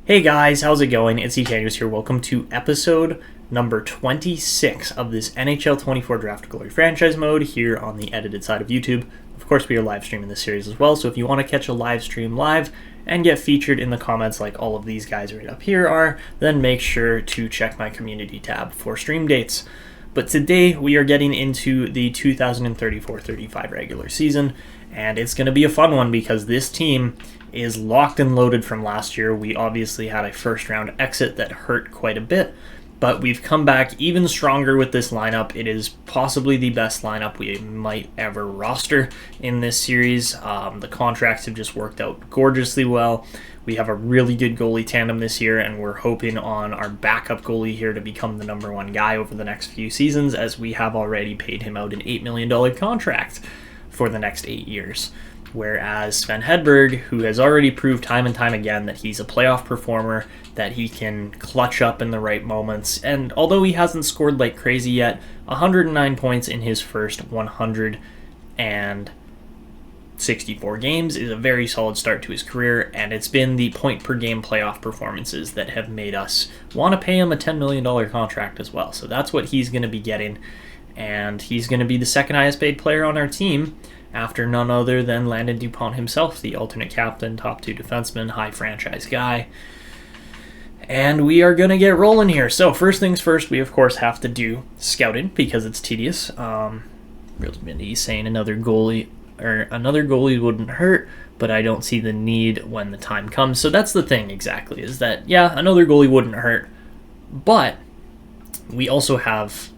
Hey guys, how's it going? It's Tanev here. Welcome to episode number 26 of this NHL 24 Draft Glory franchise mode here on the edited side of YouTube. Of course, we are live streaming this series as well, so if you want to catch a live stream live and get featured in the comments like all of these guys right up here are, then make sure to check my community tab for stream dates. But today we are getting into the 2034-35 regular season, and it's going to be a fun one because this team is locked and loaded from last year. We obviously had a first round exit that hurt quite a bit, but we've come back even stronger with this lineup. It is possibly the best lineup we might ever roster in this series. The contracts have just worked out gorgeously well. We have a really good goalie tandem this year, and we're hoping on our backup goalie here to become the number one guy over the next few seasons, as we have already paid him out an $8 million contract for the next 8 years. Whereas Sven Hedberg, who has already proved time and time again that he's a playoff performer, that he can clutch up in the right moments, and although he hasn't scored like crazy yet, 109 points in his first 164 games is a very solid start to his career, and it's been the point-per-game playoff performances that have made us want to pay him a $10 million contract as well. So that's what he's going to be getting, and he's going to be the second highest paid player on our team, after none other than Landon DuPont himself, the alternate captain, top two defenseman, high franchise guy. And we are going to get rolling here. So first things first, we of course have to do scouting because it's tedious. Really saying another goalie wouldn't hurt, but I don't see the need when the time comes. So that's the thing exactly, is that, yeah, another goalie wouldn't hurt, but we also have...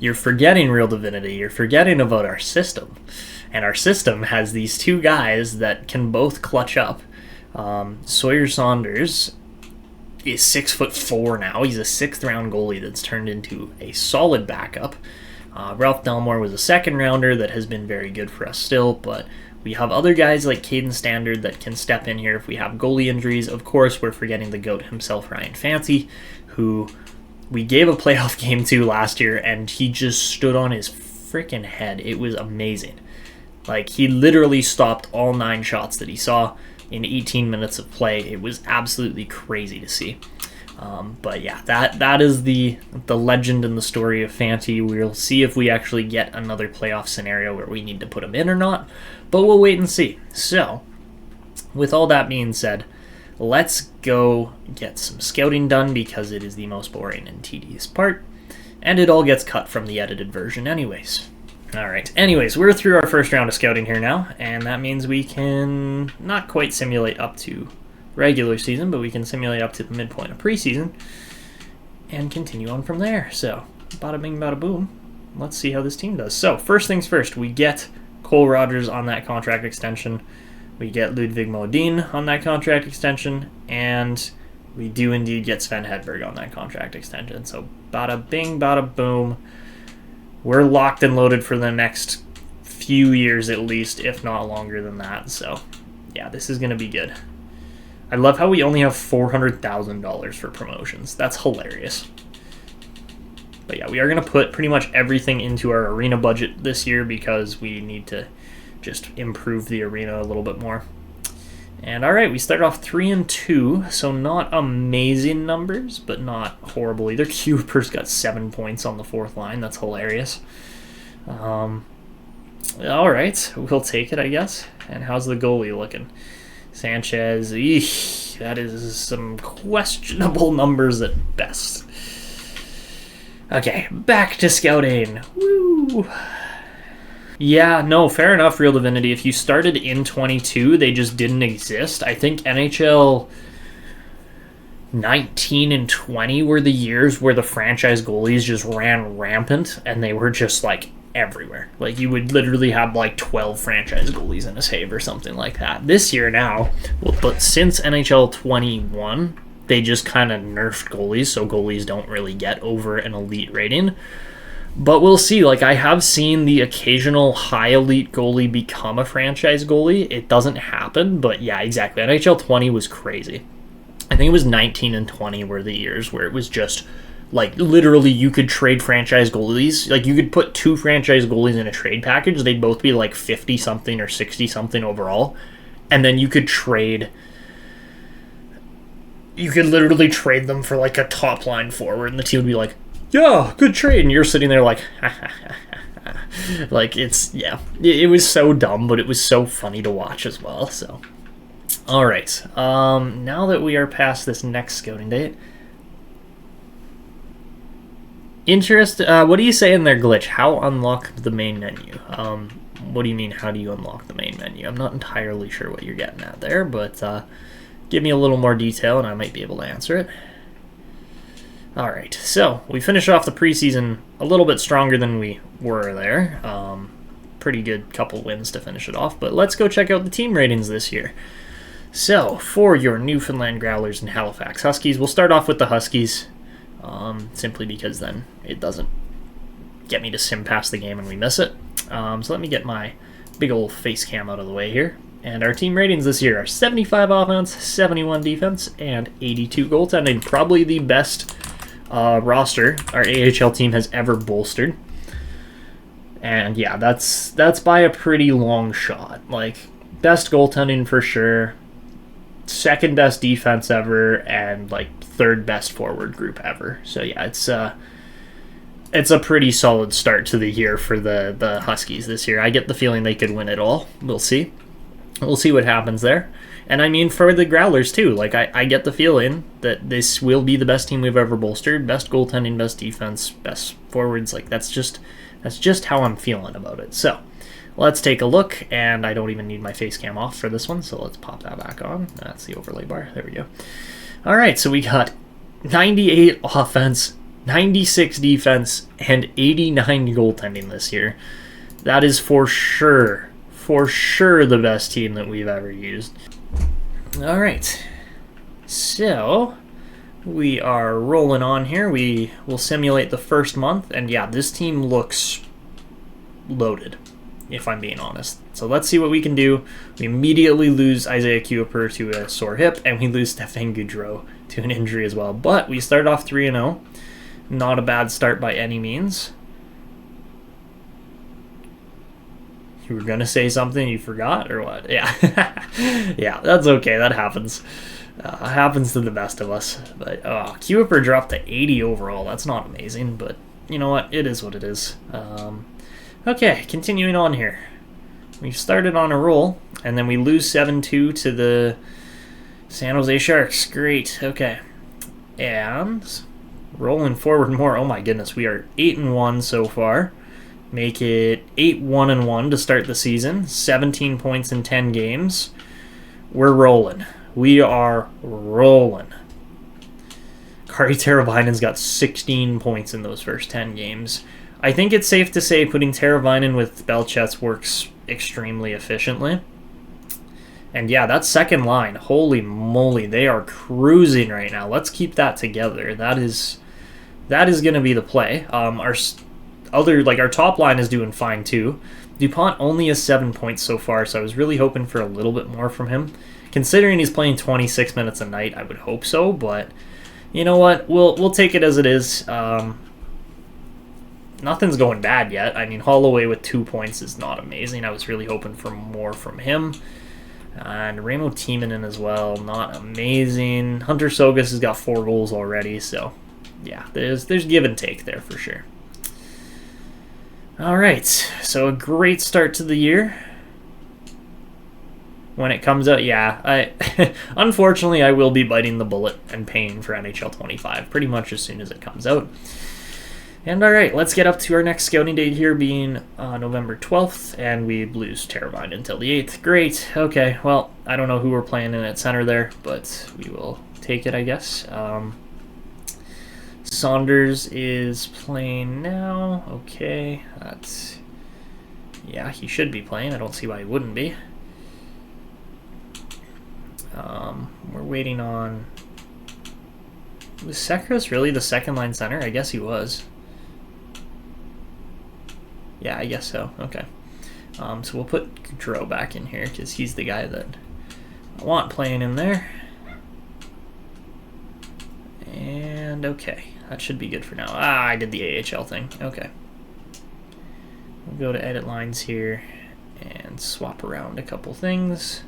You're forgetting Real Divinity. You're forgetting about our system. And our system has these two guys that can both clutch up. Sawyer Saunders is 6'4" now. He's a 6th round goalie that's turned into a solid backup. Ralph Delmore was a 2nd rounder that has been very good for us still, but we have other guys like Caden Standard that can step in here if we have goalie injuries. Of course, we're forgetting the GOAT himself, Ryan Fancy, who we gave a playoff game to last year, and he just stood on his freaking head. It was amazing. Like, he literally stopped all 9 shots that he saw in 18 minutes of play. It was absolutely crazy to see. But yeah, that is the legend and the story of Fanti. We'll see if we actually get another playoff scenario where we need to put him in or not, but we'll wait and see. So, with all that being said, let's go get some scouting done because it is the most boring and tedious part, and it all gets cut from the edited version anyways. Alright, anyways, we're through our first round of scouting here now, and that means we can not quite simulate up to regular season, but we can simulate up to the midpoint of preseason and continue on from there. So, bada bing, bada boom. Let's see how this team does. So, first things first, we get Cole Rogers on that contract extension. We get Ludwig Modin on that contract extension, and we do indeed get Sven Hedberg on that contract extension. So bada bing, bada boom. We're locked and loaded for the next few years at least, if not longer than that. So yeah, this is going to be good. I love how we only have $400,000 for promotions. That's hilarious. But yeah, we are going to put pretty much everything into our arena budget this year because we need to just improve the arena a little bit more. And alright, we start off 3-2, so not amazing numbers, but not horrible either. Kuper's got 7 points on the 4th line. That's hilarious. Alright, we'll take it, I guess. And how's the goalie looking? Sanchez, that is some questionable numbers at best. Okay, back to scouting. Woo! Yeah, no, fair enough, Real Divinity. If you started in 22, they just didn't exist. I think NHL 19 and 20 were the years where the franchise goalies just ran rampant, and they were just, like, everywhere. Like, you would literally have, like, 12 franchise goalies in a save or something like that. This year now, but since NHL 21, they just kind of nerfed goalies, so goalies don't really get over an elite rating. But we'll see. Like, I have seen the occasional high elite goalie become a franchise goalie. It doesn't happen, but yeah, exactly. NHL 20 was crazy. I think it was 19 and 20 were the years where it was just, like, literally you could trade franchise goalies. Like, you could put 2 franchise goalies in a trade package. They'd both be, like, 50-something or 60-something overall. And then you could trade you could literally trade them for like a top line forward, and the team would be like, yeah, good trade, and you're sitting there like, like it's it was so dumb, but it was so funny to watch as well. So, all right, now that we are past this next scouting date, what do you say in their glitch? How unlock the main menu? What do you mean? How do you unlock the main menu? I'm not entirely sure what you're getting at there, but give me a little more detail, and I might be able to answer it. All right, so we finished off the preseason a little bit stronger than we were there. Pretty good couple wins to finish it off, but let's go check out the team ratings this year. So, for your Newfoundland Growlers and Halifax Huskies, we'll start off with the Huskies, simply because then it doesn't get me to sim past the game and we miss it. So let me get my big old face cam out of the way here. And our team ratings this year are 75 offense, 71 defense, and 82 goaltending. Probably the best roster our AHL team has ever bolstered. And yeah, that's by a pretty long shot. Like, best goaltending for sure, second best defense ever, and like third best forward group ever. So yeah, it's a pretty solid start to the year for the Huskies this year. I get the feeling they could win it all. We'll see. We'll see what happens there. And I mean, for the Growlers too, like I get the feeling that this will be the best team we've ever bolstered. Best goaltending, best defense, best forwards. Like that's just how I'm feeling about it. So let's take a look, and I don't even need my face cam off for this one, so let's pop that back on. That's the overlay bar. There we go. All right, so we got 98 offense, 96 defense, and 89 goaltending this year. That is for sure the best team that we've ever used. All right, so we are rolling on here. We will simulate the first month, and yeah, this team looks loaded, if I'm being honest. So let's see what we can do. We immediately lose Isaiah Kuiper to a sore hip, and we lose Stefan Goudreau to an injury as well. But we started off 3-0. Not a bad start by any means. You were going to say something you forgot, or what? Yeah. Yeah, that's okay. That happens. Happens to the best of us. But Kuiper dropped to 80 overall. That's not amazing, but you know what? It is what it is. Okay, continuing on here. We started on a roll, and then we lose 7-2 to the San Jose Sharks. Great. Okay. And rolling forward more. Oh my goodness, we are 8-1 so far. Make it 8-1-1 to start the season. 17 points in 10 games. We're rolling. We are rolling. Kari Teravainen's got 16 points in those first 10 games. I think it's safe to say putting Teravainen with Belchetz works extremely efficiently. And yeah, that second line, holy moly, they are cruising right now. Let's keep that together. That is going to be the play. Our top line is doing fine too. DuPont only has 7 points so far, so I was really hoping for a little bit more from him. Considering he's playing 26 minutes a night, I would hope so, but you know what? We'll take it as it is. Nothing's going bad yet. I mean, Holloway with 2 points is not amazing. I was really hoping for more from him. And Raimo Timonen as well, not amazing. Hunter Sogas has got 4 goals already, so yeah, there's give and take there for sure. All right, so a great start to the year. When it comes out, yeah, unfortunately I will be biting the bullet and paying for NHL 25 pretty much as soon as it comes out. And all right, let's get up to our next scouting date here being November 12th, and we lose Teravainen until the 8th. Great. Okay, well, I don't know who we're playing in at center there, but we will take it, I guess. Saunders is playing now. Okay, yeah, he should be playing. I don't see why he wouldn't be. We're waiting on... Was Sekros really the second line center? I guess he was. Yeah, I guess so. Okay. So we'll put Goudreau back in here because he's the guy that I want playing in there. And okay, that should be good for now. I did the AHL thing. Okay. We'll go to edit lines here and swap around a couple things.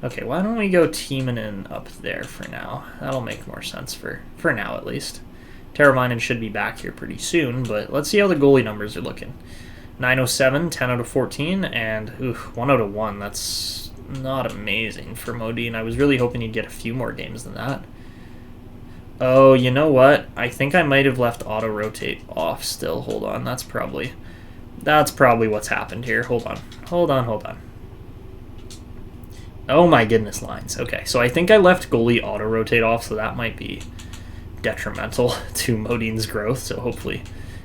Okay, why don't we go Timonen up there for now? That'll make more sense for now, at least. Teravainen should be back here pretty soon, but let's see how the goalie numbers are looking. 907, 10 out of 14, and 1 out of 1. That's not amazing for Modine. I was really hoping he'd get a few more games than that. Oh, you know what? I think I might have left auto-rotate off still. Hold on, that's probably what's happened here. Hold on. Oh my goodness, lines. Okay, so I think I left goalie auto-rotate off, so that might be detrimental to Modine's growth, so hopefully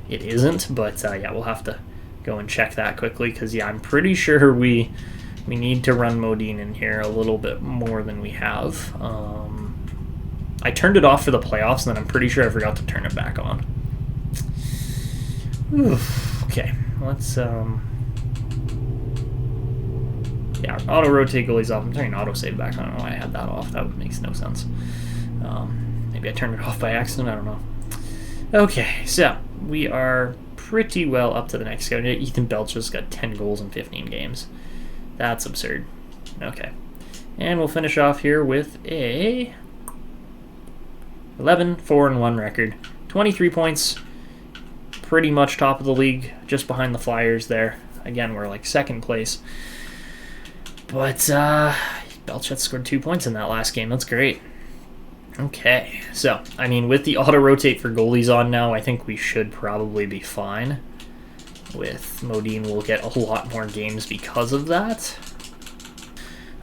it isn't. But yeah, we'll have to go and check that quickly, because yeah, I'm pretty sure we need to run Modine in here a little bit more than we have. I turned it off for the playoffs, and then I'm pretty sure I forgot to turn it back on. Oof. Okay, let's yeah, auto-rotate goalies off. I'm turning auto-save back. I don't know why I had that off. That makes no sense. Maybe I turned it off by accident. I don't know. Okay, so we are pretty well up to the next guy. Ethan Belchetz got 10 goals in 15 games. That's absurd. Okay. And we'll finish off here with a 11-4-1 record. 23 points. Pretty much top of the league, just behind the Flyers there. Again, we're like second place. But Belchetz scored 2 points in that last game. That's great. Okay, so, I mean, with the auto-rotate for goalies on now, I think we should probably be fine. With Modine, we'll get a lot more games because of that.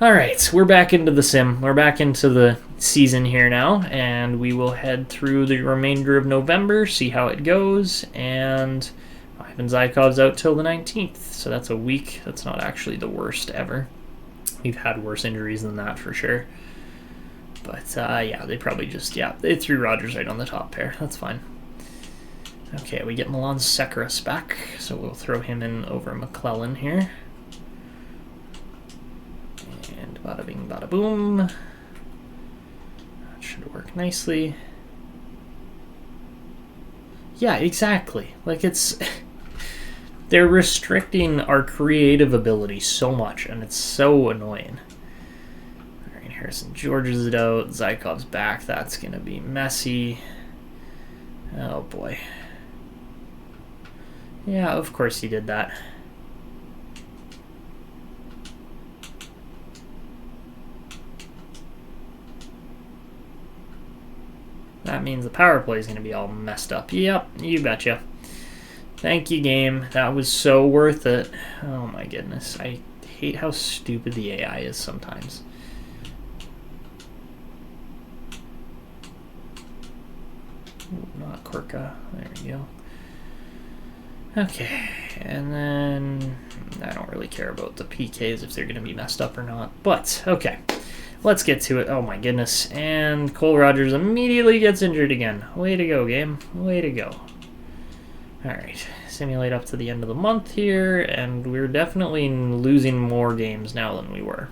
Alright, we're back into the sim. We're back into the season here now, and we will head through the remainder of November, see how it goes, and Ivan Zaikov's out till the 19th, so that's a week. That's not actually the worst ever. We've had worse injuries than that for sure. But, yeah, they probably just, yeah, they threw Rogers right on the top pair. That's fine. Okay, we get Milan Sekras back, so we'll throw him in over McClellan here. And bada bing, bada boom. That should work nicely. Yeah, exactly. Like, it's... They're restricting our creative ability so much, and it's so annoying. All right, Harrison George is out. Zaikov's back. That's going to be messy. Oh, boy. Yeah, of course he did that. That means the power play is going to be all messed up. Yep, you betcha. Thank you, game. That was so worth it. Oh my goodness. I hate how stupid the AI is sometimes. Ooh, not Korka. There we go. Okay, and then I don't really care about the PKs if they're going to be messed up or not. But, okay. Let's get to it. Oh my goodness. And Cole Rogers immediately gets injured again. Way to go, game. Way to go. Alright. Simulate up to the end of the month here, and we're definitely losing more games now than we were.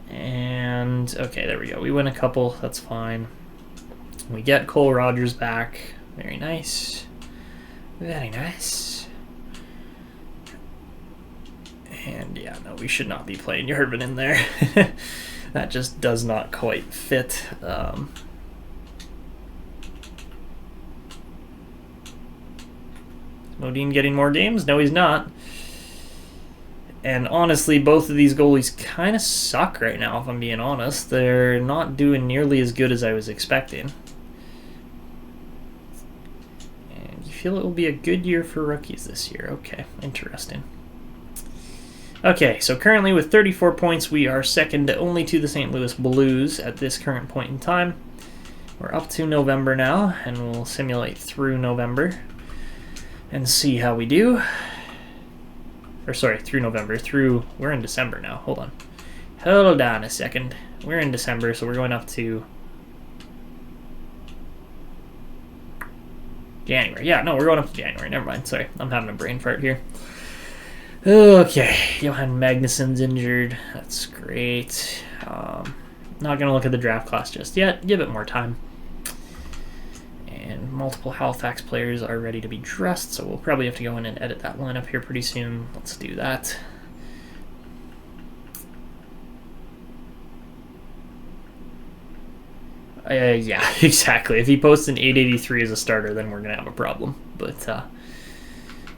And, okay, there we go. We win a couple. That's fine. We get Cole Rogers back. Very nice. Very nice. And yeah, no, we should not be playing Yurban in there. That just does not quite fit. Modine getting more games? No, he's not. And honestly, both of these goalies kind of suck right now, if I'm being honest. They're not doing nearly as good as I was expecting. And you feel it will be a good year for rookies this year. Okay, interesting. Okay, so currently with 34 points, we are second only to the St. Louis Blues at this current point in time. We're up to November now, and we'll simulate through November and see how we do. Or sorry, through November. We're in December now. Hold on. Hold on a second. We're in December, so we're going up to January. Yeah, no, we're going up to January. Never mind. Sorry, I'm having a brain fart here. Okay, Johan Magnuson's injured. That's great. Not going to look at the draft class just yet. Give it more time. And multiple Halifax players are ready to be dressed, so we'll probably have to go in and edit that lineup here pretty soon. Let's do that. Yeah, exactly. If he posts an 883 as a starter, then we're going to have a problem. But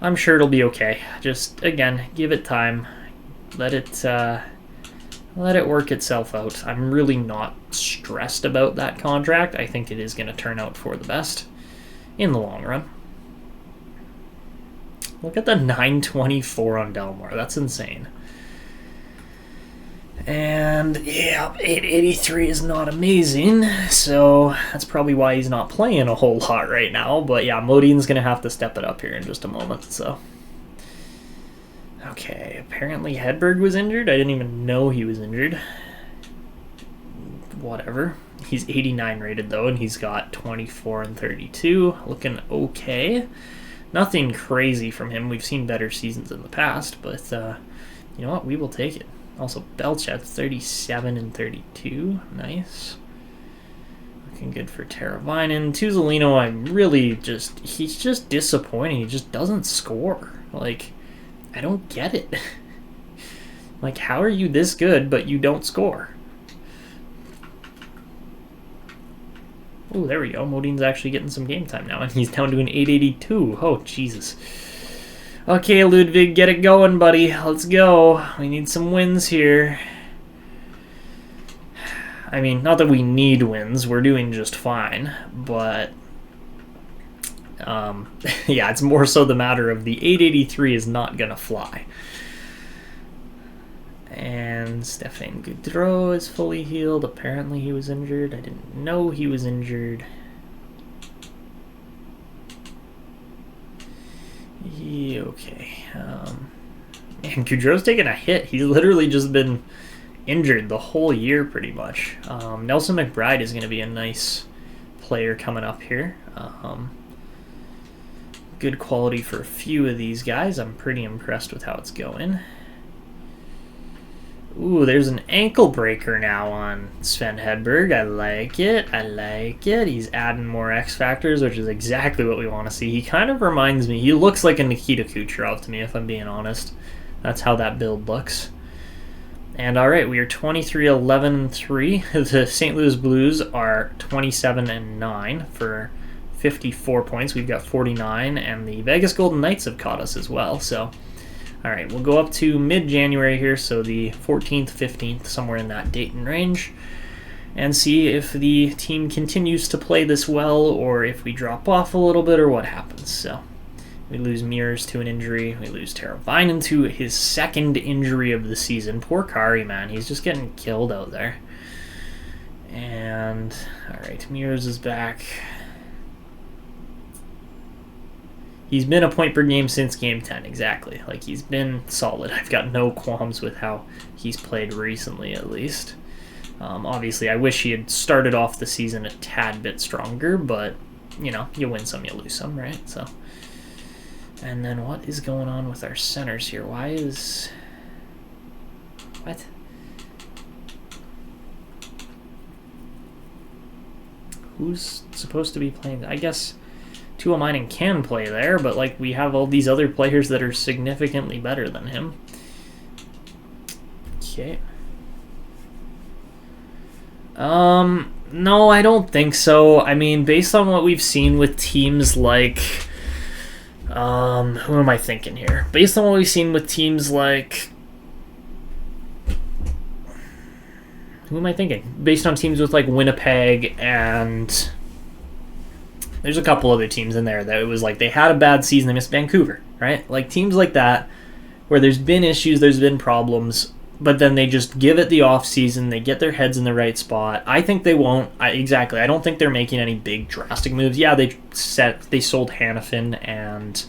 I'm sure it'll be okay. Just, again, give it time. Let it work itself out. I'm really not stressed about that contract. I think it is going to turn out for the best in the long run. Look at the 924 on Delmore. That's insane. And, yeah, 883 is not amazing, so that's probably why he's not playing a whole lot right now. But, yeah, Modine's going to have to step it up here in just a moment, so. Okay, apparently Hedberg was injured. I didn't even know he was injured. Whatever. He's 89 rated, though, and he's got 24 and 32. Looking okay. Nothing crazy from him. We've seen better seasons in the past, but you know what? We will take it. Also, Belchetz, 37 and 32. Nice. Looking good for Teravainen. Tuzolino, he's just disappointing. He just doesn't score. Like, I don't get it. Like, how are you this good, but you don't score? Oh, there we go. Modine's actually getting some game time now, and he's down to an 882. Oh, Jesus. Okay, Ludwig, get it going, buddy. Let's go. We need some wins here. I mean, not that we need wins. We're doing just fine, but yeah, it's more so the matter of the 883 is not going to fly. And Stefan Goudreau is fully healed. Apparently he was injured. I didn't know he was injured. Yeah, okay. And Goudreau's taking a hit. He's literally just been injured the whole year pretty much. Nelson McBride is going to be a nice player coming up here. Good quality for a few of these guys. I'm pretty impressed with how it's going. Ooh, there's an ankle breaker now on Sven Hedberg. I like it. I like it. He's adding more X factors, which is exactly what we want to see. He kind of reminds me. He looks like a Nikita Kucherov to me, if I'm being honest. That's how that build looks. And all right, we are 23-11-3. The St. Louis Blues are 27-9 for 54 points. We've got 49, and the Vegas Golden Knights have caught us as well. So, all right, we'll go up to mid-January here, so the 14th, 15th, somewhere in that date and range, and see if the team continues to play this well or if we drop off a little bit or what happens. So we lose Mears to an injury. We lose Teravainen to his second injury of the season. Poor Kari, man. He's just getting killed out there. And, all right, Mears is back. He's been a point per game since Game 10, exactly. Like, he's been solid. I've got no qualms with how he's played recently, at least. Obviously, I wish he had started off the season a tad bit stronger, but, you know, you win some, you lose some, right? So, and then what is going on with our centers here? Why is... What? Who's supposed to be playing? I guess... Tuomainen can play there, but like we have all these other players that are significantly better than him. Okay. No, I don't think so. I mean, based on what we've seen with teams like who am I thinking here? Based on what we've seen with teams like who am I thinking? Based on teams with like Winnipeg and there's a couple other teams in there that it was like they had a bad season, they missed Vancouver, right? Like teams like that where there's been issues, there's been problems, but then they just give it the off season, they get their heads in the right spot. I think they won't. Exactly. I don't think they're making any big drastic moves. Yeah, they sold Hanifin and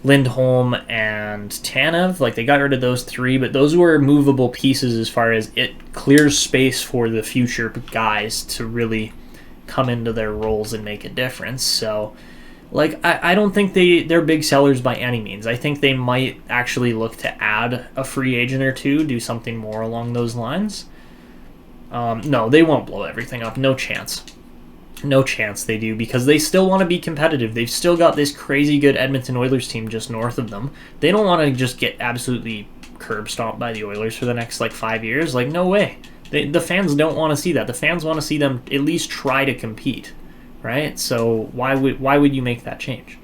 Lindholm and Tanev. Like they got rid of those three, but those were movable pieces as far as it clears space for the future guys to really come into their roles and make a difference. So like I don't think they're big sellers by any means. I think they might actually look to add a free agent or two, do something more along those lines. No, they won't blow everything up. No chance. No chance they do, because they still want to be competitive. They've still got this crazy good Edmonton Oilers team just north of them. They don't want to just get absolutely curb stomped by the Oilers for the next like 5 years. Like, no way. The fans don't want to see that. The fans want to see them at least try to compete, right? So why would you make that change?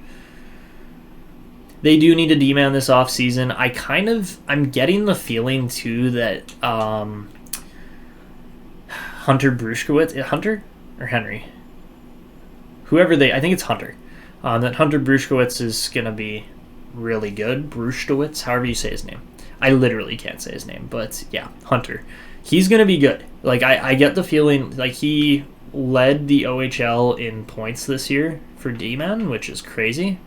They do need a D-man this offseason. I'm getting the feeling, too, that Hunter Bruskowitz... Hunter? Or Henry? I think it's Hunter. That Hunter Bruskowitz is going to be really good. Bruskowitz, however you say his name. I literally can't say his name, but yeah, Hunter. He's going to be good. Like, I get the feeling, like, he led the OHL in points this year for D-man, which is crazy.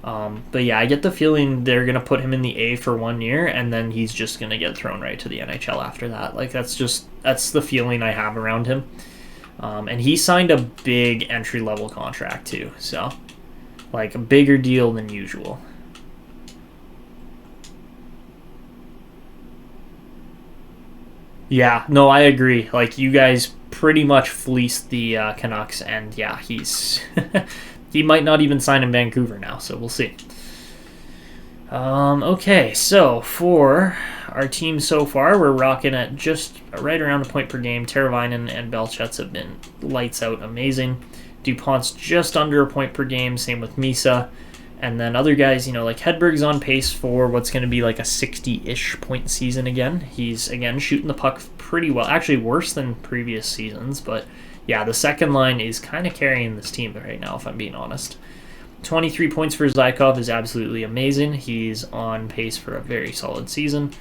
But yeah, I get the feeling they're going to put him in the A for 1 year, and then he's just going to get thrown right to the NHL after that. Like, that's the feeling I have around him. And he signed a big entry-level contract, too. So, like, a bigger deal than usual. Yeah, no, I agree. Like, you guys pretty much fleeced the Canucks, and yeah, he's... he might not even sign in Vancouver now, so we'll see. Okay, so for our team so far, we're rocking at just right around a point per game. Teravainen and Belchetz have been lights out amazing. DuPont's just under a point per game, same with Misa. And then other guys, like Hedberg's on pace for what's going to be like a 60-ish point season again. He's, again, shooting the puck pretty well. Actually, worse than previous seasons. But, yeah, the second line is kind of carrying this team right now, if I'm being honest. 23 points for Zykov is absolutely amazing. He's on pace for a very solid season.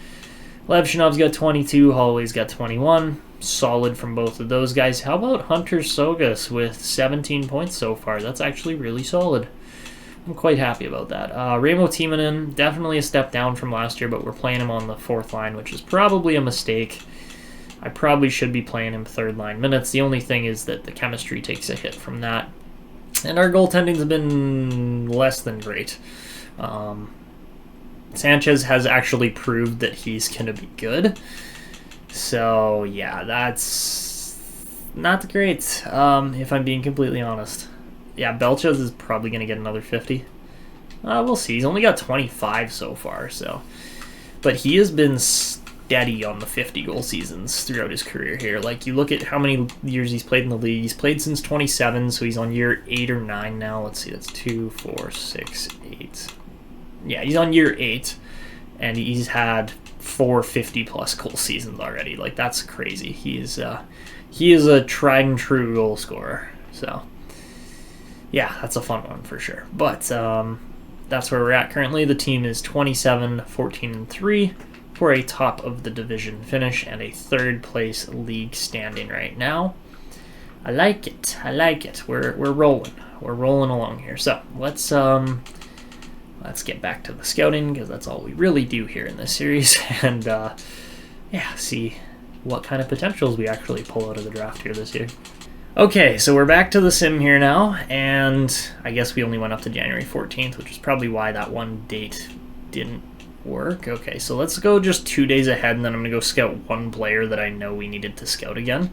Levshunov's got 22. Holloway's got 21. Solid from both of those guys. How about Hunter Sogas with 17 points so far? That's actually really solid. I'm quite happy about that. Raimo Timonen, definitely a step down from last year, but we're playing him on the fourth line, which is probably a mistake. I probably should be playing him third line minutes. The only thing is that the chemistry takes a hit from that. And our goaltending's been less than great. Sanchez has actually proved that he's going to be good. So, yeah, that's not great, if I'm being completely honest. Yeah, Belchetz is probably going to get another 50. We'll see. He's only got 25 so far, so. But he has been steady on the 50-goal seasons throughout his career here. Like, you look at how many years he's played in the league. He's played since 27, so he's on year 8 or 9 now. Let's see, that's 2, 4, 6, 8. Yeah, he's on year 8, and he's had 4 50-plus goal seasons already. Like, that's crazy. He is a tried-and-true goal scorer, so. Yeah, that's a fun one for sure. But that's where we're at currently. The team is 27, 14, and 3 for a top of the division finish and a third place league standing right now. I like it. I like it. We're rolling. We're rolling along here. So let's get back to the scouting, because that's all we really do here in this series, and yeah, see what kind of potentials we actually pull out of the draft here this year. Okay, so we're back to the sim here now, and I guess we only went up to January 14th, which is probably why that one date didn't work. Okay, so let's go just 2 days ahead, and then I'm going to go scout one player that I know we needed to scout again.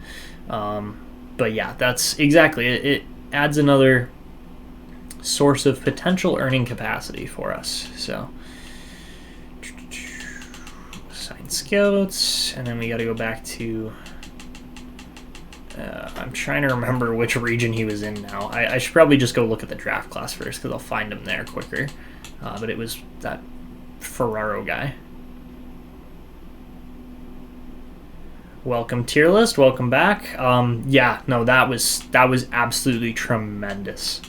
But yeah, that's exactly it. It adds another source of potential earning capacity for us. So, assign scouts, and then we got to go back to... I'm trying to remember which region he was in now. I should probably just go look at the draft class first, because I'll find him there quicker. But it was that Ferraro guy. Welcome, tier list. Welcome back. Yeah, no, that was absolutely tremendous.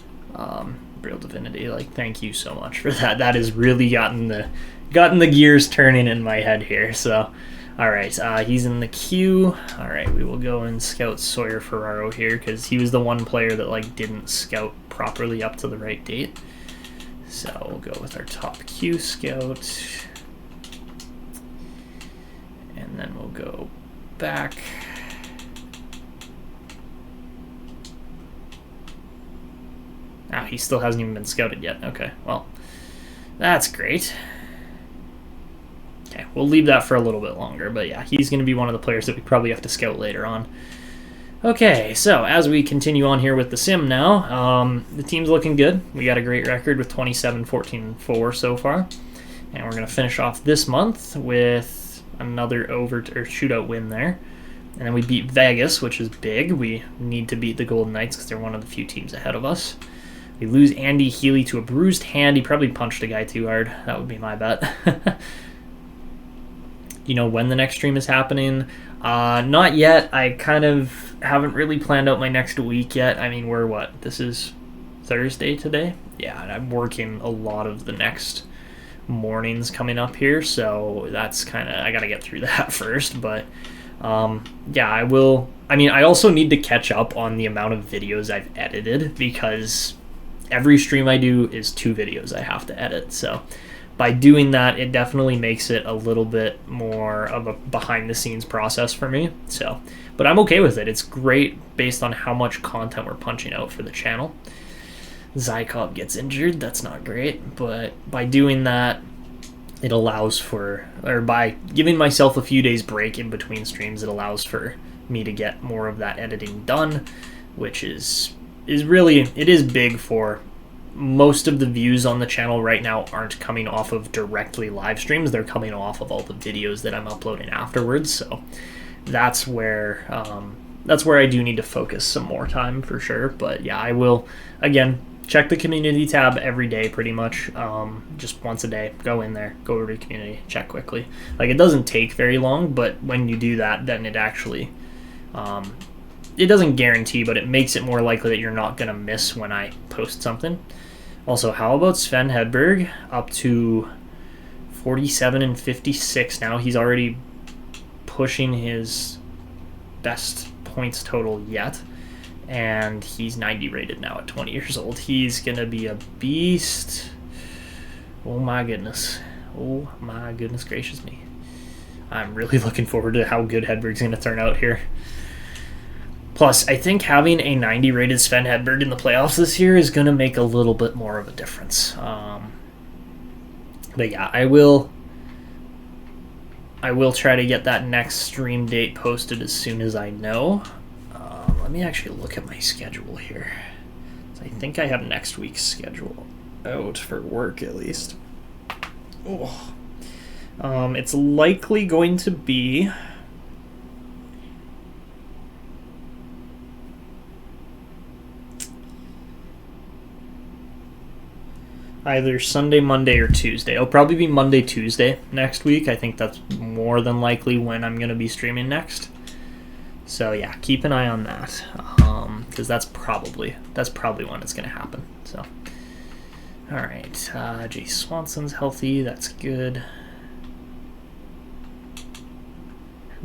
Real Divinity, like, thank you so much for that. That has really gotten the gears turning in my head here. So. Alright, he's in the queue. Alright, we will go and scout Sawyer Ferraro here, because he was the one player that, like, didn't scout properly up to the right date. So we'll go with our top queue scout. And then we'll go back. Ah, he still hasn't even been scouted yet. Okay, well, that's great. Okay, we'll leave that for a little bit longer, but yeah, he's going to be one of the players that we probably have to scout later on. Okay, so as we continue on here with the sim now, the team's looking good. We got a great record with 27, 14, and 4 so far. And we're going to finish off this month with another shootout win there. And then we beat Vegas, which is big. We need to beat the Golden Knights because they're one of the few teams ahead of us. We lose Andy Healy to a bruised hand. He probably punched a guy too hard. That would be my bet. You know when the next stream is happening? Not yet. I kind of haven't really planned out my next week yet. I mean, we're what? This is Thursday today? Yeah, and I'm working a lot of the next mornings coming up here, so that's kind of, I gotta get through that first. But yeah, I will. I mean, I also need to catch up on the amount of videos I've edited, because every stream I do is 2 videos I have to edit. So by doing that, it definitely makes it a little bit more of a behind the scenes process for me. So, but I'm okay with it. It's great based on how much content we're punching out for the channel. Zykov gets injured. That's not great, but by doing that, it allows for, or by giving myself a few days break in between streams, it allows for me to get more of that editing done, which is really, it is big for most of the views on the channel right now aren't coming off of directly live streams. They're coming off of all the videos that I'm uploading afterwards. So that's where I do need to focus some more time for sure. But yeah, I will, again, check the community tab every day pretty much. Just once a day, go in there, go over to community, check quickly. Like, it doesn't take very long, but when you do that, then it actually, it doesn't guarantee, but it makes it more likely that you're not going to miss when I post something. Also, how about Sven Hedberg up to 47 and 56 now? He's already pushing his best points total yet, and he's 90 rated now at 20 years old. He's going to be a beast. Oh my goodness. Oh my goodness gracious me. I'm really looking forward to how good Hedberg's going to turn out here. Plus, I think having a 90 rated Sven Hedberg in the playoffs this year is going to make a little bit more of a difference. But yeah, I will try to get that next stream date posted as soon as I know. Let me actually look at my schedule here. I think I have next week's schedule out for work at least. Oh. It's likely going to be either Sunday, Monday, or Tuesday. It'll probably be Monday, Tuesday next week. I think that's more than likely when I'm going to be streaming next. So yeah, keep an eye on that, because that's probably when it's going to happen. So, all right, Jay Swanson's healthy. That's good.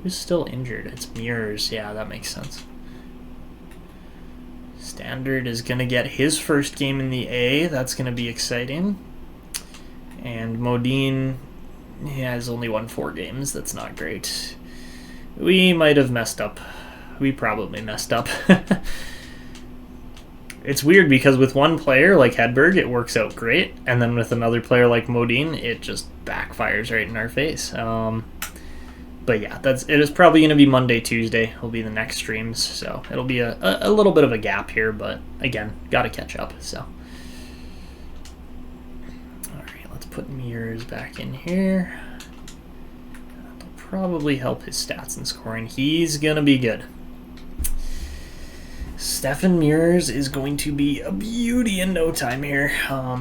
Who's still injured? It's Muirs. Yeah, that makes sense. Standard is going to get his first game in the A. That's going to be exciting. And Modine, he has only won 4 games. That's not great. We might have messed up. We probably messed up. It's weird because with one player like Hedberg, it works out great. And then with another player like Modine, it just backfires right in our face. But yeah, it is probably going to be Monday, Tuesday will be the next streams, so it'll be a little bit of a gap here, but again, got to catch up, so. All right, let's put Muirs back in here. That'll probably help his stats and scoring. He's going to be good. Stefan Muirs is going to be a beauty in no time here.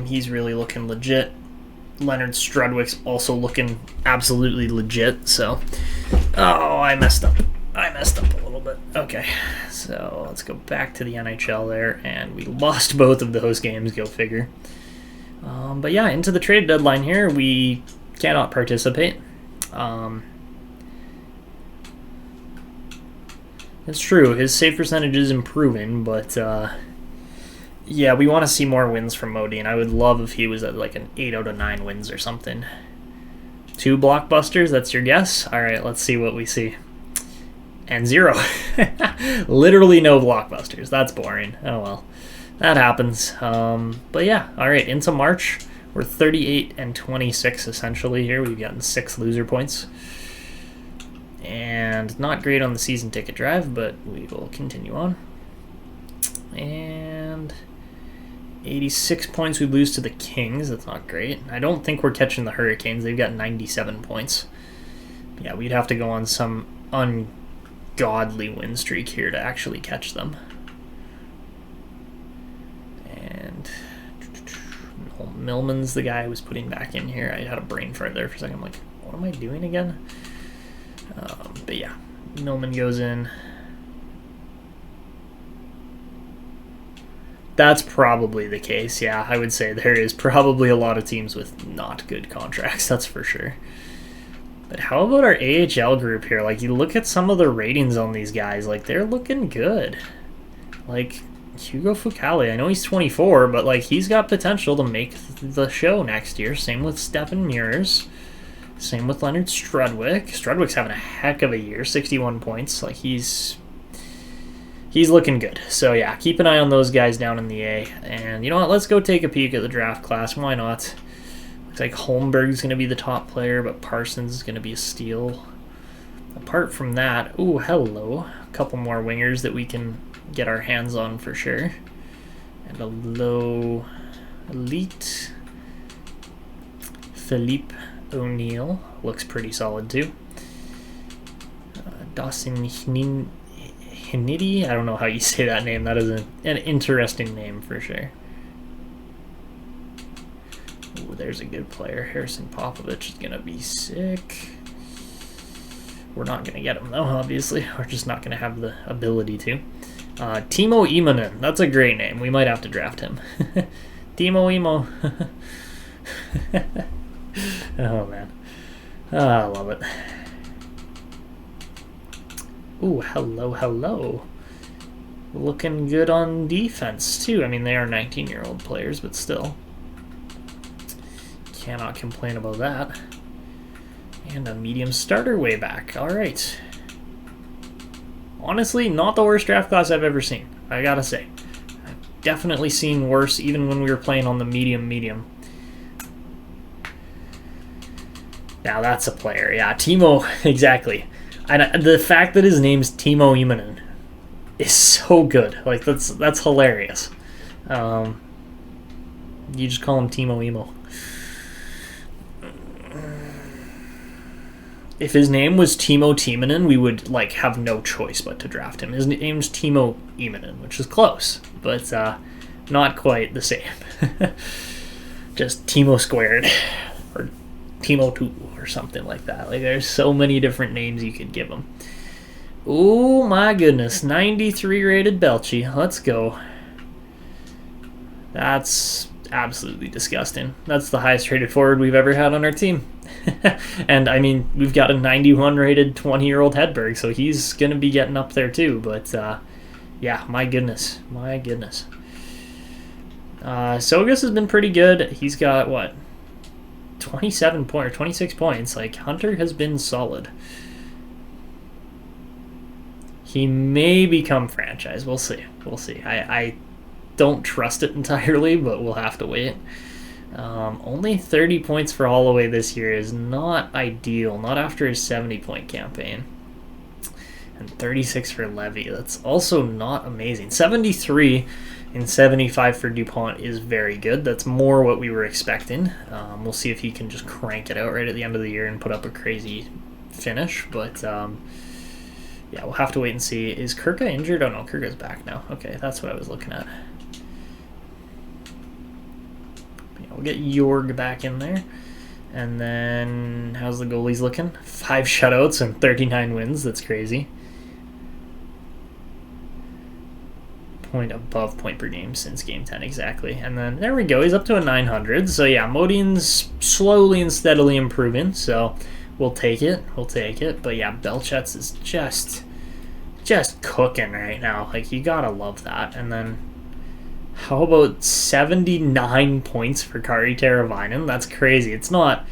He's really looking legit. Leonard Strudwick's also looking absolutely legit, so... Oh, I messed up. I messed up a little bit. Okay, so let's go back to the NHL there, and we lost both of those games, go figure. But yeah, into the trade deadline here, we cannot participate. It's true, his save percentage is improving, but... yeah, we want to see more wins from Modine. I would love if he was at like an 8 out of 9 wins or something. 2 blockbusters, that's your guess? Alright, let's see what we see. And 0. Literally no blockbusters. That's boring. Oh well. That happens. But yeah, alright, into March. We're 38 and 26 essentially here. We've gotten 6 loser points. And not great on the season ticket drive, but we will continue on. And... 86 points we lose to the Kings. That's not great. I don't think we're catching the Hurricanes. They've got 97 points. Yeah, we'd have to go on some godly win streak here to actually catch them. And Millman's the guy I was putting back in here. I had a brain fart there for a second. I'm like, what am I doing again? But yeah, Millman goes in. That's probably the case. Yeah, I would say there is probably a lot of teams with not good contracts. That's for sure. But how about our AHL group here? Like, you look at some of the ratings on these guys. Like, they're looking good. Like, Hugo Fucale, I know he's 24, but, like, he's got potential to make the show next year. Same with Stefan Mures. Same with Leonard Strudwick. Strudwick's having a heck of a year, 61 points. Like, he's looking good. So, yeah, keep an eye on those guys down in the A. And, you know what? Let's go take a peek at the draft class. Why not? Looks like Holmberg's going to be the top player, but Parsons is going to be a steal. Apart from that, ooh, hello. A couple more wingers that we can get our hands on for sure. And a low elite. Philippe O'Neill looks pretty solid too. Dawson Hinidi, I don't know how you say that name. That is an interesting name for sure. Ooh, there's a good player. Harrison Popovich is going to be sick. We're not going to get him, though, obviously. We're just not going to have the ability to. Timo Imonen. That's a great name. We might have to draft him. Timo Imo. Oh, man. Oh, I love it. Ooh, hello, hello. Looking good on defense, too. I mean, they are 19-year-old players, but still. Cannot complain about that. And a medium starter way back. All right. Honestly, not the worst draft class I've ever seen, I gotta say. I've definitely seen worse, even when we were playing on the medium. Now that's a player. Yeah, Timo, exactly. And the fact that his name's Timo Imonen is so good. Like, that's hilarious. You just call him Timo Imo. If his name was Timo Timonen, we would like have no choice but to draft him. His name's Timo Imonen, which is close, but not quite the same. Just Timo squared, or Timo 2, or something like that. Like, there's so many different names you could give him. Oh my goodness, 93 rated Belchetz. Let's go. That's absolutely disgusting. That's the highest rated forward we've ever had on our team. And I mean, we've got a 91 rated 20-year-old Hedberg, so he's going to be getting up there too. But yeah, my goodness. Sogas has been pretty good. He's got what, 26 points. Like, Hunter has been solid. He may become franchise. We'll see. I don't trust it entirely, but we'll have to wait. Only 30 points for Holloway this year is not ideal, not after his 70-point campaign. And 36 for Levy. That's also not amazing. 73 and 75 for DuPont is very good. That's more what we were expecting. We'll see if he can just crank it out right at the end of the year and put up a crazy finish. But yeah, we'll have to wait and see. Is Kirka injured? Oh no, Kirka's back now. Okay, that's what I was looking at. We'll get Jorg back in there. And then, how's the goalies looking? 5 shutouts and 39 wins. That's crazy. Point above point per game since game 10, exactly. And then, there we go. He's up to a 900. So, yeah, Modin's slowly and steadily improving. So, we'll take it. But, yeah, Belchetz is just cooking right now. Like, you gotta love that. And then, how about 79 points for Kari Teravainen? That's crazy. It's not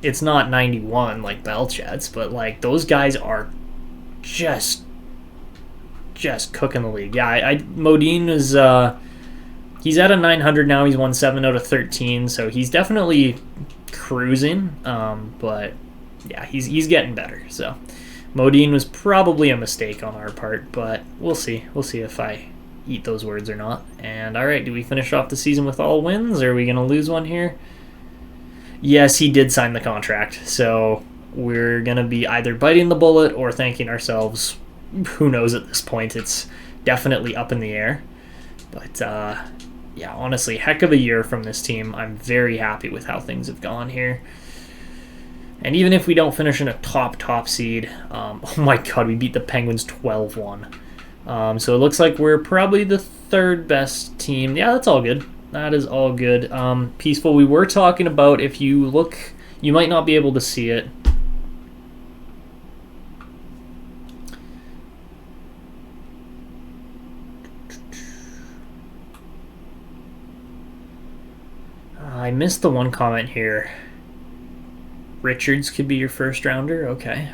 91 like Belchetz, but like those guys are just cooking the league. Yeah, Modin is he's at a 900 now. He's won 7 out of 13, so he's definitely cruising. But yeah, he's getting better. So Modin was probably a mistake on our part, but we'll see. We'll see if I eat those words or not. And all right, do we finish off the season with all wins, or are we going to lose one here? Yes, he did sign the contract, so we're going to be either biting the bullet or thanking ourselves who knows at this point? It's definitely up in the air. But yeah, honestly, heck of a year from this team. I'm very happy with how things have gone here. And even if we don't finish in a top seed, oh my god, we beat the Penguins 12-1. So it looks like we're probably the third best team. Yeah, that's all good. That is all good. Peaceful, we were talking about, if you look, you might not be able to see it. I missed the one comment here. Richards could be your first rounder. Okay.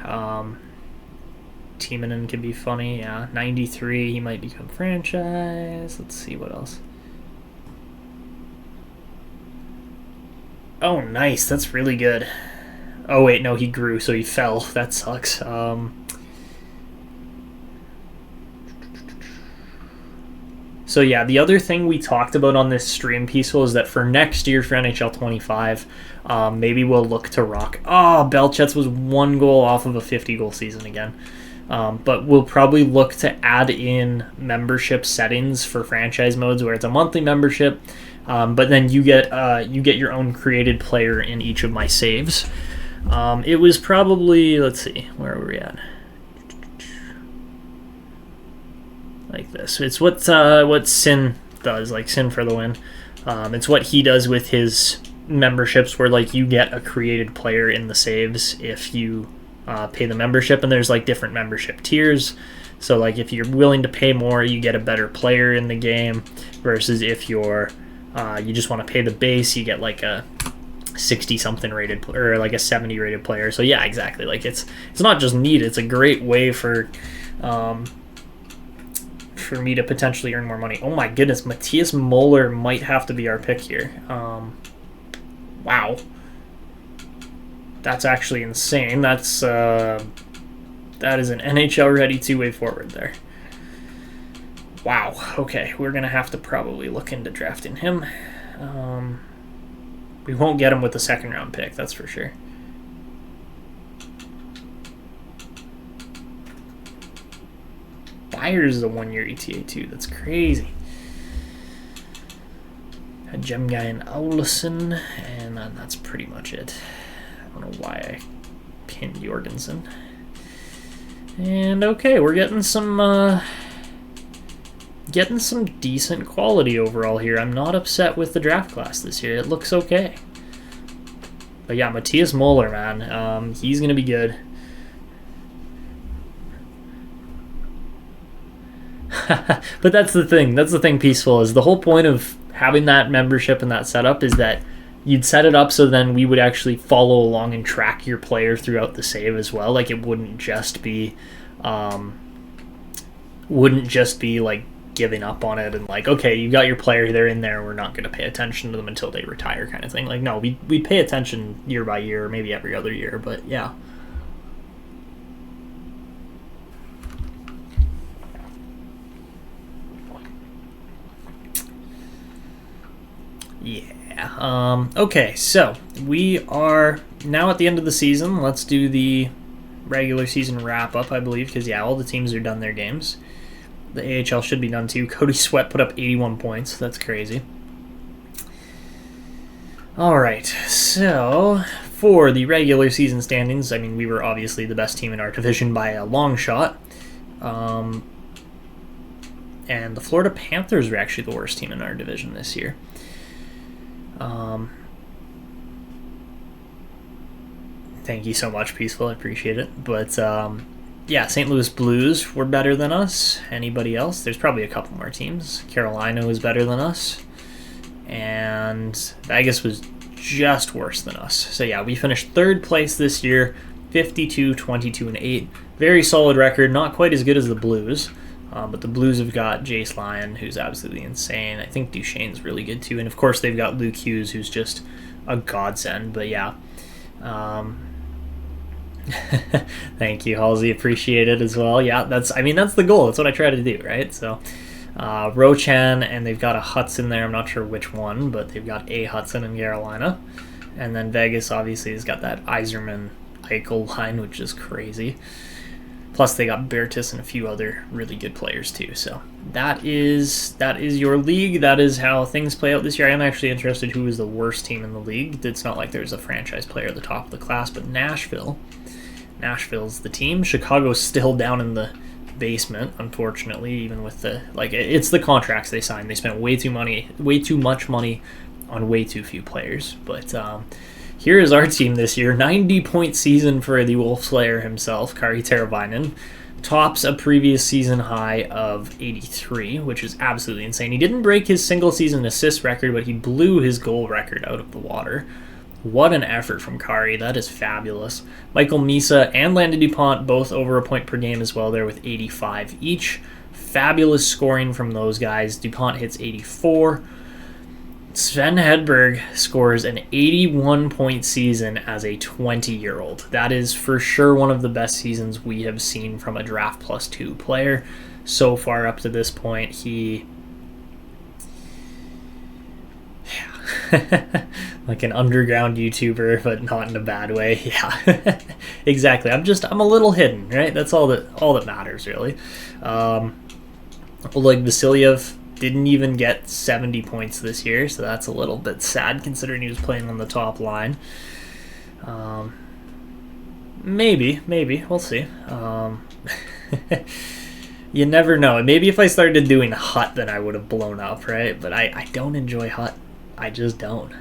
Timonen could be funny. Yeah. 93. He might become franchise. Let's see what else. Oh, nice. That's really good. Oh, wait. No, he grew, so he fell. That sucks. So yeah, the other thing we talked about on this stream, Peaceful, is that for next year for NHL 25, maybe we'll look to rock. Oh, Belchetz was 1 goal off of a 50-goal season again. But we'll probably look to add in membership settings for franchise modes where it's a monthly membership, but then you get your own created player in each of my saves. It was probably, let's see, where are we at? Like this. It's what Sin does, like Sin for the win. It's what he does with his memberships, where like you get a created player in the saves if you pay the membership, and there's like different membership tiers. So like if you're willing to pay more, you get a better player in the game, versus if you're you just want to pay the base, you get like a 60-something rated or like a 70 rated player. So yeah, exactly. Like it's not just neat; it's a great way for me to potentially earn more money. Oh my goodness, Matthias Moeller might have to be our pick here. Wow. That's actually insane. That is an NHL ready two-way forward there. Wow. Okay, we're going to have to probably look into drafting him. We won't get him with the second-round pick, that's for sure. Byers is a 1-year ETA too. That's crazy. A gem guy in Olsen, and that's pretty much it. I don't know why I pinned Jorgensen. And okay, we're getting some decent quality overall here. I'm not upset with the draft class this year. It looks okay. But yeah, Matthias Moeller, man, he's gonna be good. But that's the thing. That's the thing, Peaceful, is the whole point of having that membership and that setup is that you'd set it up so then we would actually follow along and track your player throughout the save as well. Like it wouldn't just be like giving up on it and like, okay, you got your player, they're in there, we're not going to pay attention to them until they retire kind of thing. Like no, we pay attention year by year, or maybe every other year, but yeah. Yeah. Okay, so we are now at the end of the season. Let's do the regular season wrap-up, I believe, because, yeah, all the teams are done their games. The AHL should be done, too. Cody Sweat put up 81 points. That's crazy. All right, so for the regular season standings, I mean, we were obviously the best team in our division by a long shot. And the Florida Panthers were actually the worst team in our division this year. Thank you so much, Peaceful. I appreciate it. But yeah, St. Louis Blues were better than us. Anybody else? There's probably a couple more teams. Carolina was better than us. And Vegas was just worse than us. So yeah, we finished third place this year, 52, 22, and 8. Very solid record. Not quite as good as the Blues. But the Blues have got Jace Lyon, who's absolutely insane. I think Duchesne's really good too. And of course they've got Luke Hughes, who's just a godsend. But yeah. Thank you, Halsey. Appreciate it as well. Yeah, that's the goal. That's what I try to do, right? So Rochan, and they've got a Hudson there. I'm not sure which one, but they've got a Hudson in Carolina. And then Vegas obviously has got that Yzerman Eichel line, which is crazy. Plus, they got Belchetz and a few other really good players too. So that is your league. That is how things play out this year. I am actually interested who is the worst team in the league. It's not like there's a franchise player at the top of the class, but Nashville's the team. Chicago's still down in the basement, unfortunately, even with it's the contracts they signed. They spent way too much money on way too few players. But here is our team this year. 90-point season for the Wolf Slayer himself, Kari Teravainen. Tops a previous season high of 83, which is absolutely insane. He didn't break his single season assist record, but he blew his goal record out of the water. What an effort from Kari. That is fabulous. Michael Misa and Landon DuPont both over a point per game as well there with 85 each. Fabulous scoring from those guys. DuPont hits 84. Sven Hedberg scores an 81-point season as a 20-year-old. That is for sure one of the best seasons we have seen from a Draft Plus 2 player so far up to this point. He... like an underground YouTuber, but not in a bad way. Yeah, exactly. I'm a little hidden, right? That's all that matters, really. Like Vasilyev didn't even get 70 points this year, so that's a little bit sad considering he was playing on the top line. Maybe we'll see. You never know. Maybe if I started doing Hut, then I would have blown up, right? But I don't enjoy Hut. I just don't.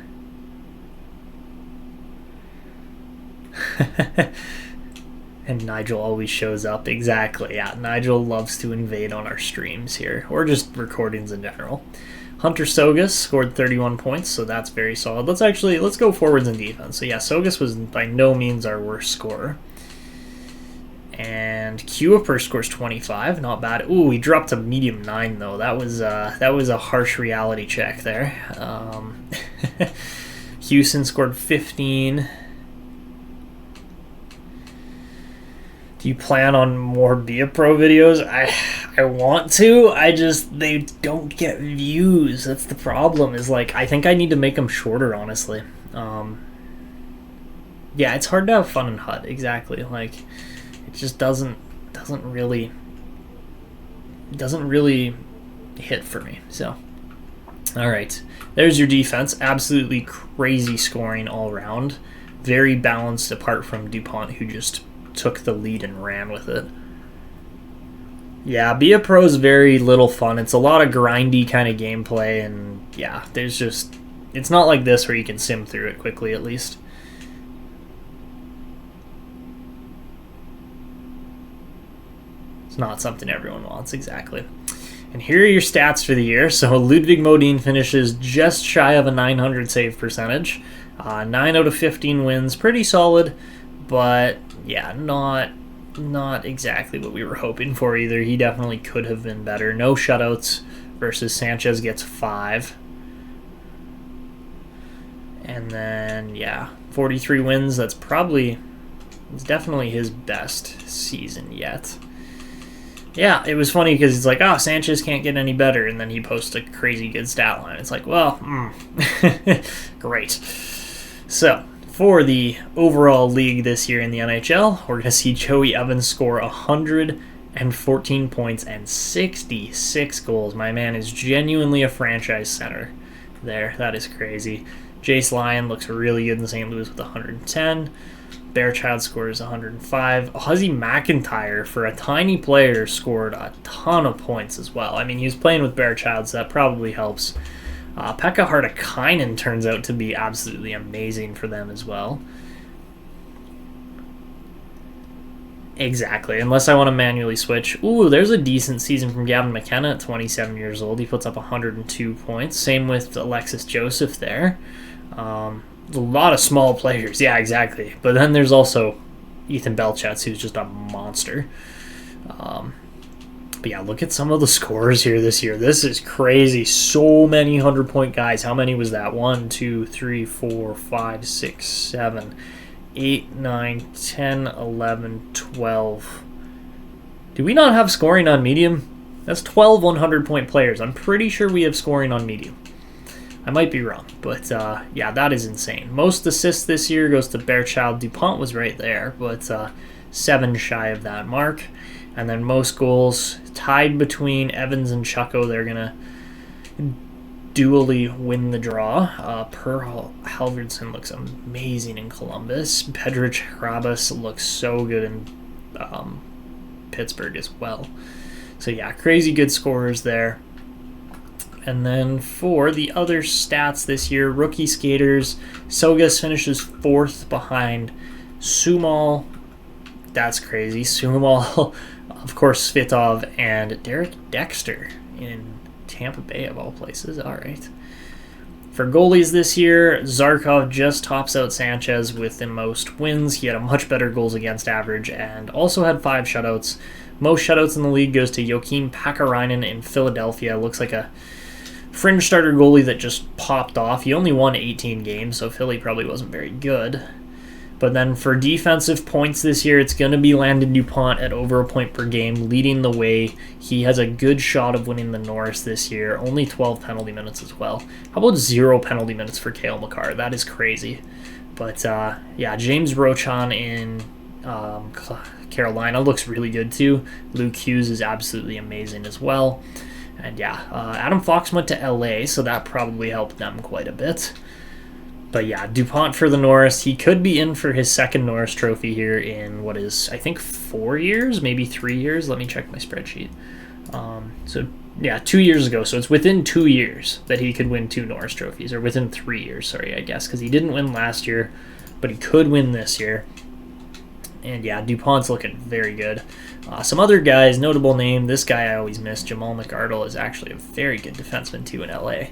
And Nigel always shows up. Exactly, yeah. Nigel loves to invade on our streams here, or just recordings in general. Hunter Sogas scored 31 points, so that's very solid. Let's go forwards and defense. So yeah, Sogas was by no means our worst scorer. And Kuiper scores 25, not bad. Ooh, he dropped to medium 9 though. That was a harsh reality check there. Houston scored 15. Do you plan on more Be a Pro videos? I want to. They don't get views. That's the problem. I think I need to make them shorter, honestly. Yeah, it's hard to have fun in Hut. Exactly. It just doesn't really hit for me. So, all right, there's your defense. Absolutely crazy scoring all around. Very balanced, apart from DuPont, who just took the lead and ran with it. Yeah, Be a Pro is very little fun. It's a lot of grindy kind of gameplay, and yeah, it's not like this where you can sim through it quickly, at least. Not something everyone wants, exactly. And here are your stats for the year. So Ludwig Modin finishes just shy of a 900 save percentage. 9 out of 15 wins, pretty solid, but yeah, not exactly what we were hoping for either. He definitely could have been better. No shutouts versus Sanchez gets 5. And then, yeah, 43 wins. It's definitely his best season yet. Yeah, it was funny because it's like, oh, Sanchez can't get any better, and then he posts a crazy good stat line. It's like, well, great. So, for the overall league this year in the NHL, we're going to see Joey Evans score 114 points and 66 goals. My man is genuinely a franchise center there. That is crazy. Jace Lyon looks really good in St. Louis with 110. Belchetz scores 105. Huzzy McIntyre, for a tiny player, scored a ton of points as well. I mean, he was playing with Belchetz, so that probably helps. Pekka Hartikainen turns out to be absolutely amazing for them as well. Exactly, unless I want to manually switch. Ooh, there's a decent season from Gavin McKenna at 27 years old. He puts up 102 points. Same with Alexis Joseph there. A lot of small players, yeah, exactly. But then there's also Ethan Belchetz, who's just a monster. But yeah, look at some of the scorers here this year. This is crazy. So many 100-point guys. How many was that? 1, 2, 3, 4, 5, 6, 7, 8, 9, 10, 11, 12. Do we not have scoring on medium? That's 12 100-point players. I'm pretty sure we have scoring on medium. I might be wrong, but yeah, that is insane. Most assists this year goes to Belchetz. DuPont was right there, but 7 shy of that mark. And then most goals tied between Evans and Chucko. They're going to dually win the draw. Pearl Halverson looks amazing in Columbus. Pedrich Hrabas looks so good in Pittsburgh as well. So yeah, crazy good scorers there. And then for the other stats this year, rookie skaters, Sogas finishes 4th behind Sumal. That's crazy. Sumal, of course, Svitov, and Derek Dexter in Tampa Bay, of all places. All right. For goalies this year, Zarkov just tops out Sanchez with the most wins. He had a much better goals against average and also had 5 shutouts. Most shutouts in the league goes to Joakim Pakarainen in Philadelphia. Looks like a fringe starter goalie that just popped off. He only won 18 games, so Philly probably wasn't very good. But then for defensive points this year, it's going to be Landon DuPont at over a point per game, leading the way. He has a good shot of winning the Norris this year. Only 12 penalty minutes as well. How about 0 penalty minutes for Cale Makar? That is crazy. But yeah, James Rochon in Carolina looks really good too. Luke Hughes is absolutely amazing as well. And yeah, Adam Fox went to LA, so that probably helped them quite a bit. But yeah, DuPont for the Norris. He could be in for his second Norris trophy here in what is, I think, 4 years, maybe 3 years. Let me check my spreadsheet. So yeah, 2 years ago. So it's within 2 years that he could win 2 Norris trophies, or within 3 years, sorry, I guess, because he didn't win last year, but he could win this year. And yeah, DuPont's looking very good. Some other guys, notable name, this guy I always miss, Jamal McArdle, is actually a very good defenseman too in LA.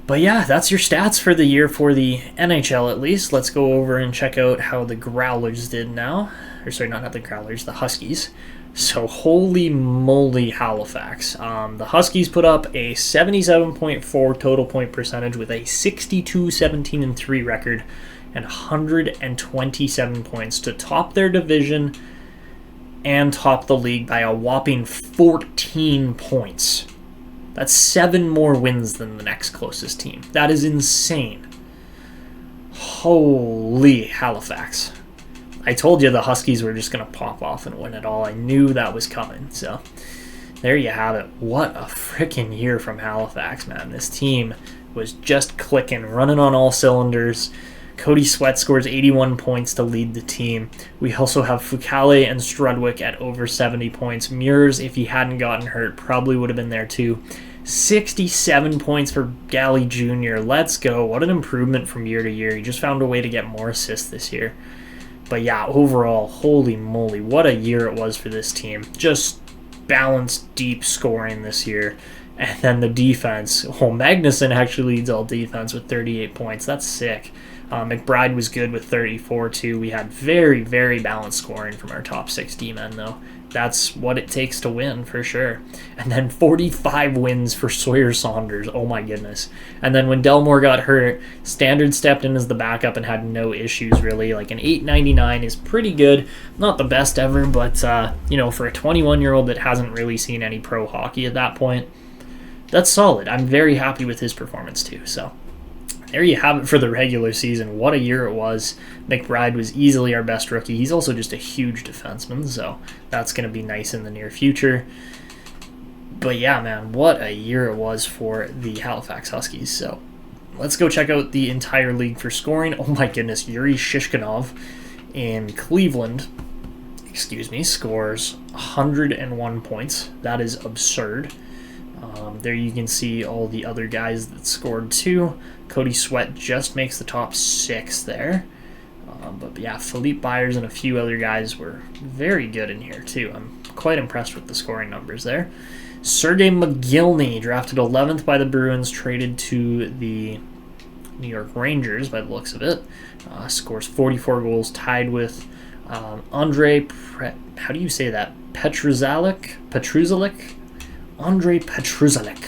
But yeah, that's your stats for the year for the NHL at least. Let's go over and check out how the Growlers did now. Or sorry, not the Growlers, the Huskies. So holy moly, Halifax. The Huskies put up a 77.4 total point percentage with a 62-17-3 record and 127 points to top their division and top the league by a whopping 14 points. That's 7 more wins than the next closest team. That is insane. Holy Halifax. I told you the Huskies were just going to pop off and win it all. I knew that was coming. So there you have it. What a freaking year from Halifax, man. This team was just clicking, running on all cylinders. Cody Sweat scores 81 points to lead the team. We also have Fukale and Strudwick at over 70 points. Mures, if he hadn't gotten hurt, probably would have been there too. 67 points for Galley Jr. Let's go. What an improvement from year to year. He just found a way to get more assists this year. But yeah, overall, holy moly, what a year it was for this team. Just balanced, deep scoring this year. And then the defense. Well, Magnuson actually leads all defense with 38 points. That's sick. McBride was good with 34 too. We had very, very balanced scoring from our top 6 D-men though. That's what it takes to win for sure. And then 45 wins for Sawyer Saunders. Oh my goodness. And then when Delmore got hurt, Standard stepped in as the backup and had no issues really. Like an 899 is pretty good. Not the best ever, but you know, for a 21-year-old that hasn't really seen any pro hockey at that point, that's solid. I'm very happy with his performance too. So there you have it for the regular season. What a year it was. McBride was easily our best rookie. He's also just a huge defenseman, so that's going to be nice in the near future. But yeah, man, what a year it was for the Halifax Huskies. So let's go check out the entire league for scoring. Oh my goodness, Yuri Shishkinov in Cleveland, scores 101 points. That is absurd. There you can see all the other guys that scored too. Cody Sweat just makes the top 6 there. But yeah, Philippe Byers and a few other guys were very good in here too. I'm quite impressed with the scoring numbers there. Sergei McGillney, drafted 11th by the Bruins, traded to the New York Rangers by the looks of it. Scores 44 goals, tied with Andre, how do you say that? Petruzalik? Andre Petruzalik.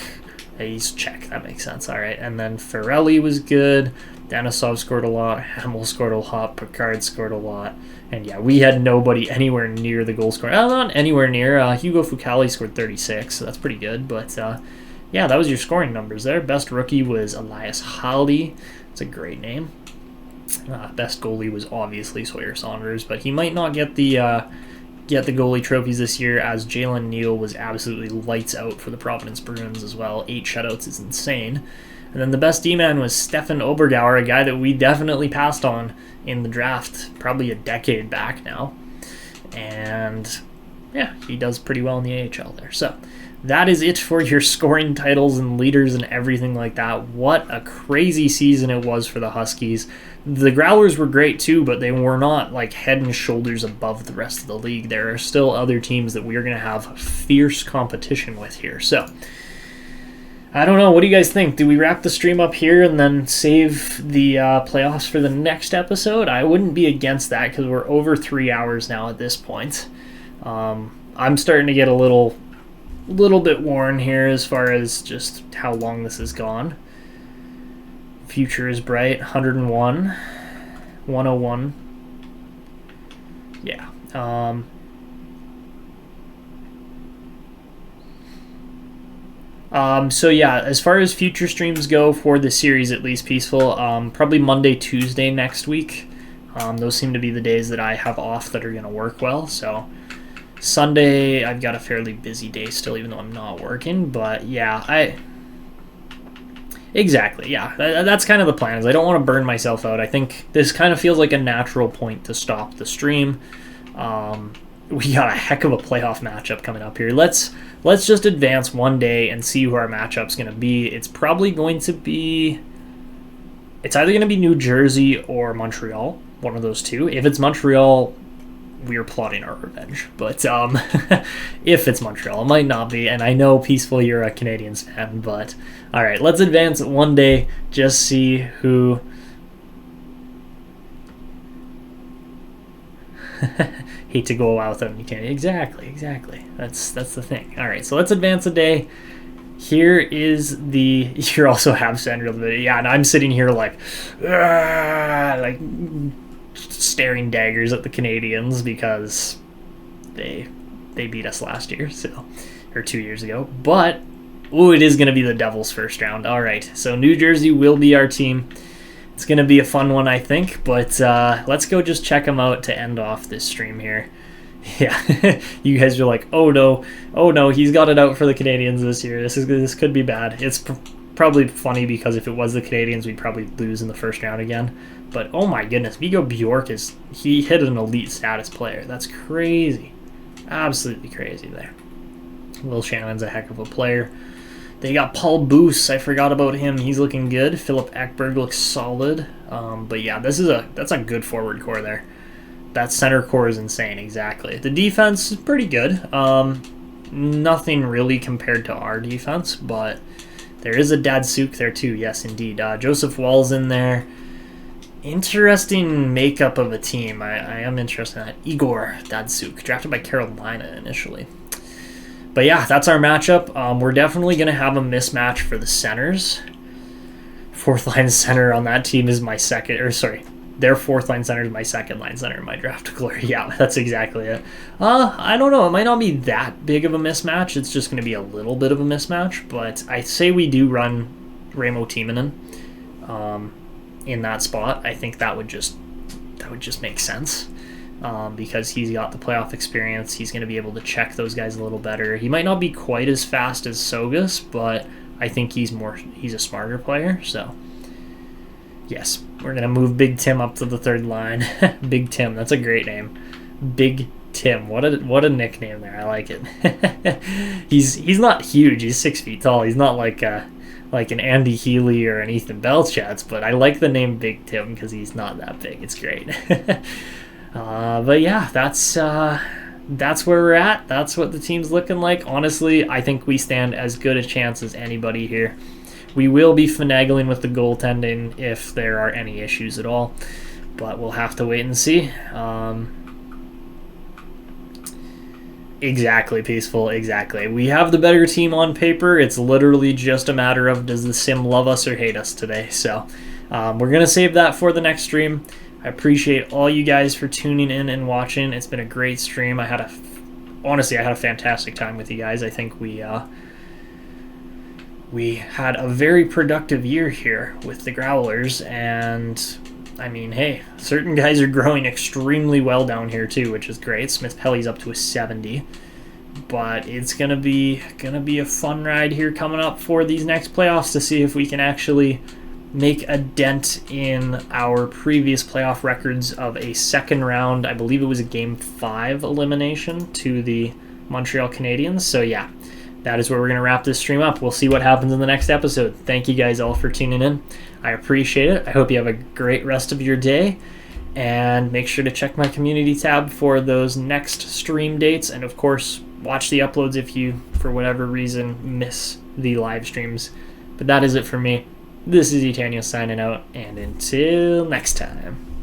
He's Czech, that makes sense. All right, and then Ferrelli was good. Denisov scored a lot. Hamill scored a lot. Picard scored a lot. And yeah, we had nobody anywhere near the goal scorer. Not anywhere near. Hugo Fukali scored 36, so that's pretty good. But yeah, that was your scoring numbers there. Best rookie was Elias Haldi. It's a great name. Best goalie was obviously Sawyer Saunders, but he might not get the goalie trophies this year, as Jalen Neal was absolutely lights out for the Providence Bruins as well. 8 shutouts is insane. And then the best D-man was Stefan Obergauer, a guy that we definitely passed on in the draft probably a decade back now. And yeah, he does pretty well in the AHL there. So that is it for your scoring titles and leaders and everything like that. What a crazy season it was for the Huskies. The Growlers were great too, but they were not like head and shoulders above the rest of the league. There are still other teams that we are going to have fierce competition with here. So I don't know. What do you guys think? Do we wrap the stream up here and then save the playoffs for the next episode? I wouldn't be against that because we're over 3 hours now at this point. I'm starting to get a little bit worn here as far as just how long this has gone. Future is bright. 101. 101. Yeah. So yeah, as far as future streams go for the series, at least Peaceful, probably Monday, Tuesday next week. Those seem to be the days that I have off that are going to work well. So Sunday, I've got a fairly busy day still, even though I'm not working. But yeah, exactly, yeah. That's kind of the plan. Is I don't want to burn myself out. I think this kind of feels like a natural point to stop the stream. We got a heck of a playoff matchup coming up here. Let's just advance one day and see who our matchup's going to be. It's probably going to be... It's either going to be New Jersey or Montreal, one of those two. If it's Montreal, we are plotting our revenge. But if it's Montreal, it might not be. And I know, Peaceful, you're a Canadiens fan, but all right, let's advance one day, just see who... Hate to go out without any Canadian. Exactly. That's the thing. All right, so let's advance a day. Here is the... You're also half Sandra. Yeah, and I'm sitting here like staring daggers at the Canadians because they beat us last year, or 2 years ago. But it is going to be the Devils' first round. All right, so New Jersey will be our team. It's going to be a fun one, I think, but let's go just check them out to end off this stream here. Yeah, you guys are like, oh no, he's got it out for the Canadians this year. This could be bad. It's probably funny because if it was the Canadians, we'd probably lose in the first round again. But oh my goodness, Vigo Bjork he hit an elite status player. That's crazy. Absolutely crazy there. Will Shannon's a heck of a player. They got Paul Boos. I forgot about him. He's looking good. Philip Ekberg looks solid. But yeah, that's a good forward core there. That center core is insane. Exactly. The defense is pretty good. Nothing really compared to our defense, but there is a Datsuk there too. Yes, indeed. Joseph Wall's in there. Interesting makeup of a team. I am interested in that. Igor Datsuk, drafted by Carolina initially. But yeah, that's our matchup. We're definitely going to have a mismatch for the centers. Fourth line center on that team is my second, their fourth line center is my second line center in my draft glory. Yeah, that's exactly it. I don't know. It might not be that big of a mismatch. It's just going to be a little bit of a mismatch. But I say we do run Raimo Timonen in that spot. I think that would just make sense. Because he's got the playoff experience. He's going to be able to check those guys a little better. He might not be quite as fast as Sogas, but I think he's a smarter player. So, yes, we're going to move Big Tim up to the third line. Big Tim, that's a great name. Big Tim, what a nickname there. I like it. He's not huge. He's 6 feet tall. He's not like an Andy Healy or an Ethan Belchetz, but I like the name Big Tim because he's not that big. It's great. But yeah, that's where we're at. That's what the team's looking like. Honestly, I think we stand as good a chance as anybody here. We will be finagling with the goaltending if there are any issues at all, but we'll have to wait and see. Exactly, Peaceful, exactly. We have the better team on paper. It's literally just a matter of does the sim love us or hate us today. So we're going to save that for the next stream. I appreciate all you guys for tuning in and watching. It's been a great stream. Honestly, I had a fantastic time with you guys. I think we had a very productive year here with the Growlers, and I mean, hey, certain guys are growing extremely well down here too, which is great. Smith Pelly's up to a 70. But it's gonna be a fun ride here coming up for these next playoffs to see if we can actually make a dent in our previous playoff records of a second round. I believe it was a Game 5 elimination to the Montreal Canadiens. So yeah, that is where we're going to wrap this stream up. We'll see what happens in the next episode. Thank you guys all for tuning in. I appreciate it. I hope you have a great rest of your day. And make sure to check my community tab for those next stream dates. And of course, watch the uploads if you, for whatever reason, miss the live streams. But that is it for me. This is Etania signing out, and until next time.